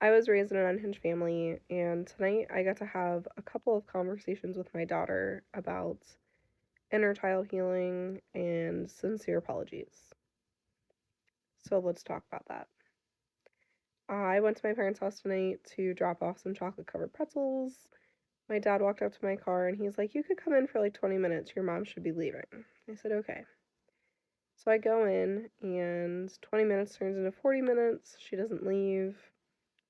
I was raised in an unhinged family, and tonight I got to have a couple of conversations with my daughter about inner child healing and sincere apologies. So let's talk about that. I went to my parents' house tonight to drop off some chocolate covered pretzels. My dad walked up to my car and he's like, "You could come in for like 20 minutes. Your mom should be leaving." I said, "Okay." So I go in, and 20 minutes turns into 40 minutes. She doesn't leave.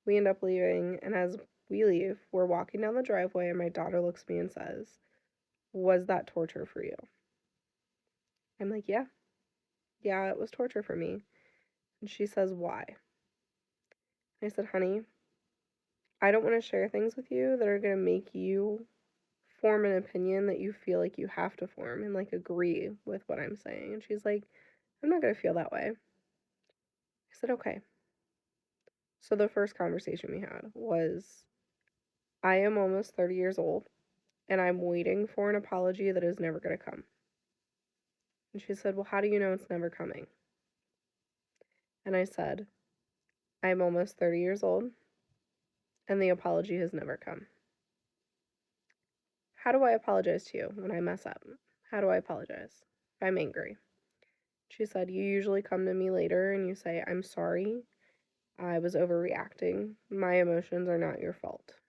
We end up leaving, and as we leave, we're walking down the driveway, and my daughter looks at me and says, "Was that torture for you?" I'm like, "Yeah. Yeah, it was torture for me." And she says, "Why?" I said, "Honey, I don't want to share things with you that are going to make you form an opinion that you feel like you have to form and like agree with what I'm saying." And she's like, "I'm not going to feel that way." I said, "Okay." So the first conversation we had was, I am almost 30 years old, and I'm waiting for an apology that is never going to come. And she said, "Well, how do you know it's never coming?" And I said, "I'm almost 30 years old, and the apology has never come." "How do I apologize to you when I mess up? How do I apologize if I'm angry?" She said, "You usually come to me later and you say, 'I'm sorry. I was overreacting. My emotions are not your fault.'"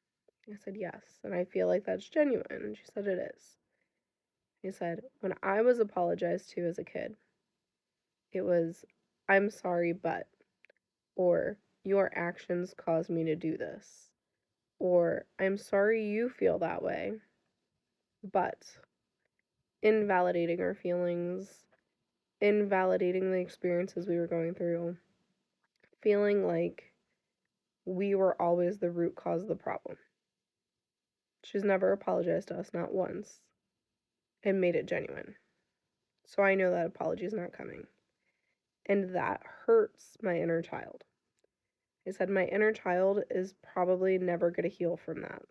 I said, "Yes, and I feel like that's genuine." And she said, "It is." I said, "When I was apologized to as a kid, it was, 'I'm sorry, but,' or 'your actions caused me to do this,' or 'I'm sorry you feel that way,' but invalidating our feelings, invalidating the experiences we were going through, feeling like we were always the root cause of the problem." She's never apologized to us, not once, and made it genuine. So I know that apology is not coming. And that hurts my inner child. I said, my inner child is probably never going to heal from that.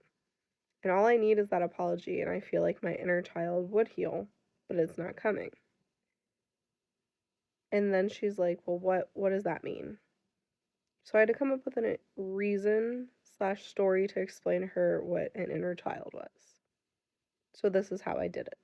And all I need is that apology, and I feel like my inner child would heal, but it's not coming. And then she's like, "Well, what does that mean?" So I had to come up with a reason slash story to explain to her what an inner child was. So this is how I did it.